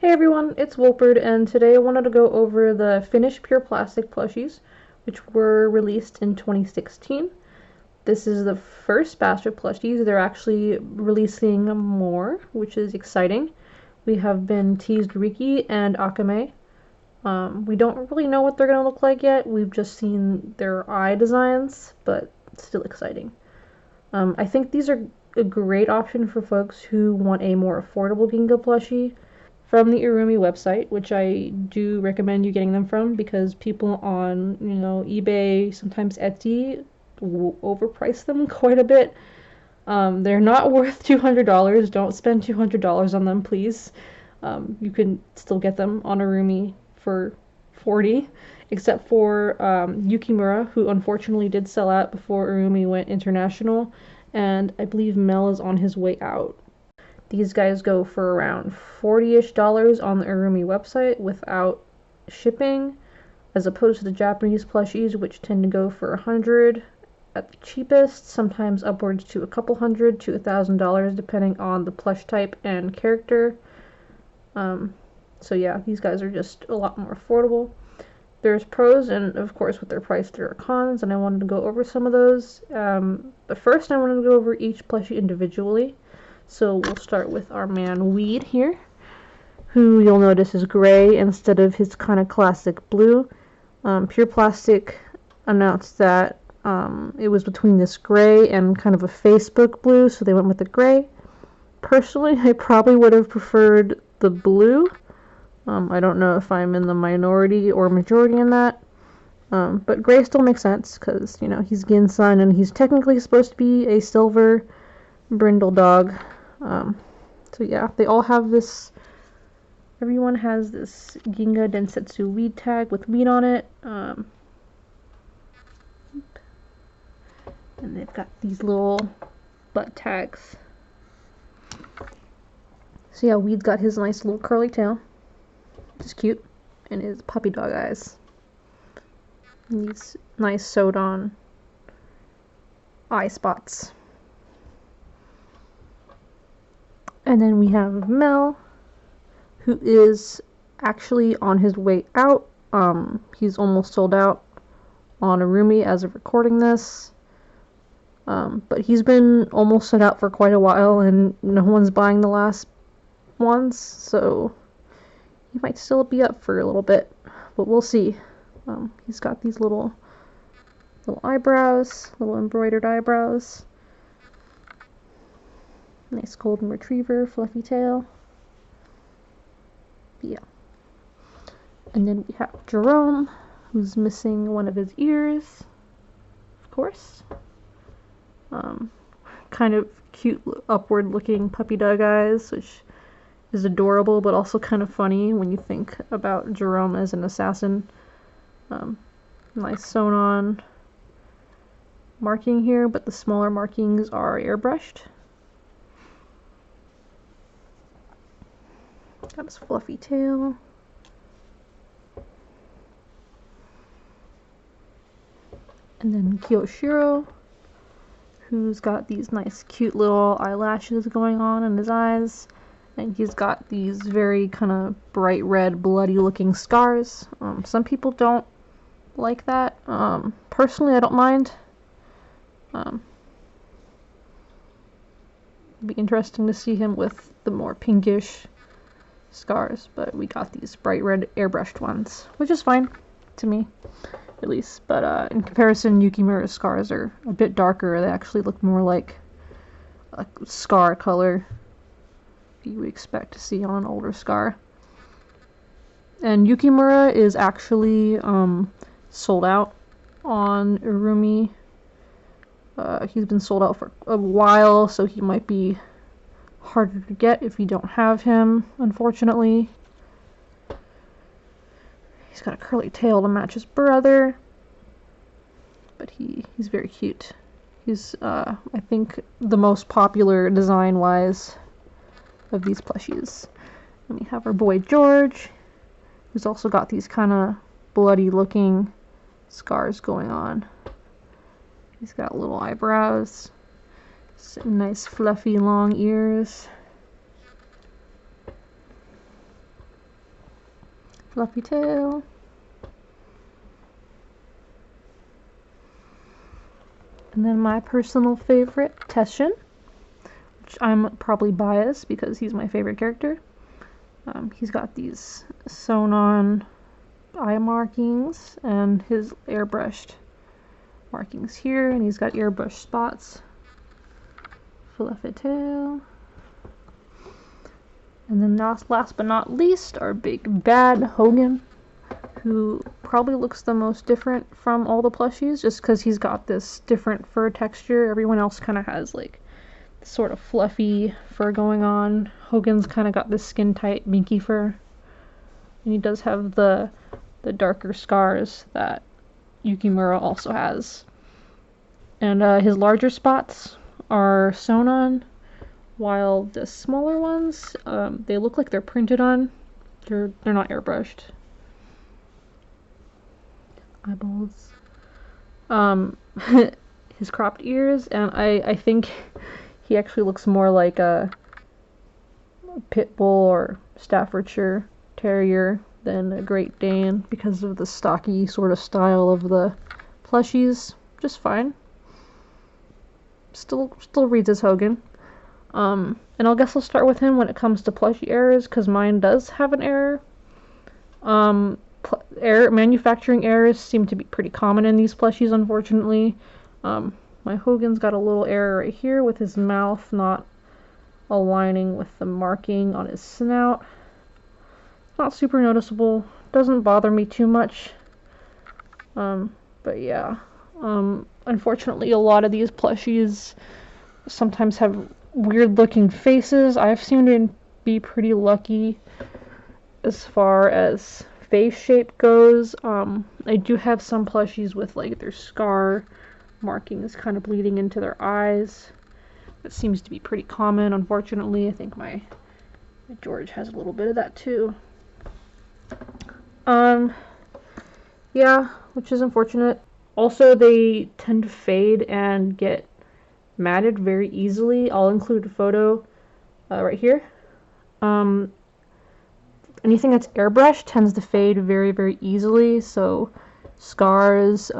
Hey everyone, it's Wolpert, and today I wanted to go over the finished pure plastic plushies, which were released in 2016. This is the first batch of plushies. They're actually releasing more, which is exciting. We have been teased Riki and Akame. We don't really know what they're going to look like yet. We've just seen their eye designs, but it's still exciting. I think these are a great option for folks who want a more affordable Ginga plushie from the Urumi website, which I do recommend you getting them from because people on, eBay, sometimes Etsy, overprice them quite a bit. They're not worth $200. Don't spend $200 on them, please. You can still get them on Urumi for $40, except for Yukimura, who unfortunately did sell out before Urumi went international, and I believe Mel is on his way out. These guys go for around $40-ish on the Urumi website without shipping, as opposed to the Japanese plushies, which tend to go for $100 at the cheapest, sometimes upwards to a couple hundred to $1,000 depending on the plush type and character. So yeah, these guys are just a lot more affordable. There's pros, and of course with their price there are cons, and I wanted to go over some of those. But first I wanted to go over each plushie individually. So we'll start with our man Weed here, who you'll notice is gray instead of his kind of classic blue. Pure Plastic announced that it was between this gray and kind of a Facebook blue, so they went with the gray. Personally, I probably would have preferred the blue. I don't know if I'm in the minority or majority in that. But gray still makes sense because, he's Ginsan and he's technically supposed to be a silver brindle dog. So yeah, they all have this, everyone has this Ginga Densetsu weed tag with weed on it. And they've got these little butt tags. So yeah, Weed's got his nice little curly tail, which is cute, and his puppy dog eyes. And these nice sewed on eye spots. And then we have Mel, who is actually on his way out. He's almost sold out on Urumi as of recording this. But he's been almost sold out for quite a while, and no one's buying the last ones, so he might still be up for a little bit, but we'll see. He's got these little eyebrows, little embroidered eyebrows. Nice golden retriever, fluffy tail. Yeah. And then we have Jerome, who's missing one of his ears, of course. Kind of cute, upward looking puppy dog eyes, which is adorable, but also kind of funny when you think about Jerome as an assassin. Nice sewn on marking here, but the smaller markings are airbrushed. Got his fluffy tail. And then Kyoshiro, who's got these nice cute little eyelashes going on in his eyes. And he's got these very kind of bright red, bloody looking scars. Some people don't like that. Personally, I don't mind. It'd be interesting to see him with the more pinkish scars, but we got these bright red airbrushed ones, which is fine to me, at least. But in comparison, Yukimura's scars are a bit darker. They actually look more like a scar color you would expect to see on an older scar. And Yukimura is actually sold out on Urumi. He's been sold out for a while, so he might be harder to get if you don't have him, unfortunately. He's got a curly tail to match his brother, but he's very cute. He's, I think, the most popular design-wise of these plushies. And we have our boy George, who's also got these kind of bloody-looking scars going on. He's got little eyebrows, some nice fluffy long ears. fluffy tail. And then my personal favorite, Teshin, which I'm probably biased because he's my favorite character. He's got these sewn on eye markings and his airbrushed markings here, and he's got airbrushed spots. Fluffy tail. And then last but not least, our big bad Hogan, who probably looks the most different from all the plushies just because he's got this different fur texture. Everyone else kind of has like this sort of fluffy fur going on. Hogan's kind of got this skin tight minky fur. And he does have the darker scars that Yukimura also has. And his larger spots are sewn on, while the smaller ones, they look like they're printed on. They're not airbrushed. Eyeballs. His cropped ears, and I think he actually looks more like a pit bull or Staffordshire Terrier than a Great Dane because of the stocky sort of style of the plushies. Just fine. Still reads as Hogan. And I guess I'll start with him when it comes to plushie errors, because mine does have an error. Manufacturing errors seem to be pretty common in these plushies, unfortunately. My Hogan's got a little error right here with his mouth not aligning with the marking on his snout. It's not super noticeable. Doesn't bother me too much. But yeah. Unfortunately, a lot of these plushies sometimes have weird looking faces. I've seemed to be pretty lucky as far as face shape goes. I do have some plushies with like their scar markings kind of bleeding into their eyes. That seems to be pretty common, unfortunately. I think my George has a little bit of that too. Yeah, which is unfortunate. Also, they tend to fade and get matted very easily. I'll include a photo right here. Anything that's airbrushed tends to fade very, very easily. So scars,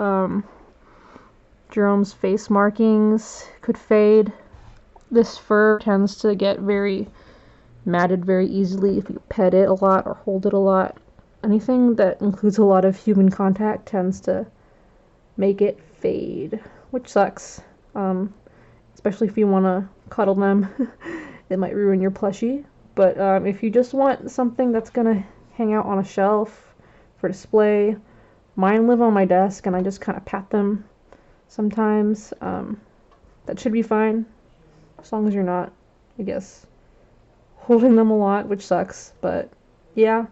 Jerome's face markings could fade. This fur tends to get very matted very easily if you pet it a lot or hold it a lot. Anything that includes a lot of human contact tends to make it fade, which sucks. Especially if you want to cuddle them. It might ruin your plushie. But if you just want something that's gonna hang out on a shelf for display, mine live on my desk and I just kind of pat them sometimes. That should be fine, as long as you're not, I guess, holding them a lot, which sucks. But yeah,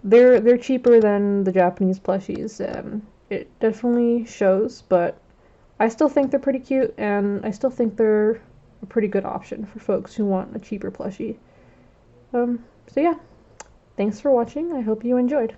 they're cheaper than the Japanese plushies, and it definitely shows. But I still think they're pretty cute, and I still think they're a pretty good option for folks who want a cheaper plushie. So yeah, thanks for watching. I hope you enjoyed.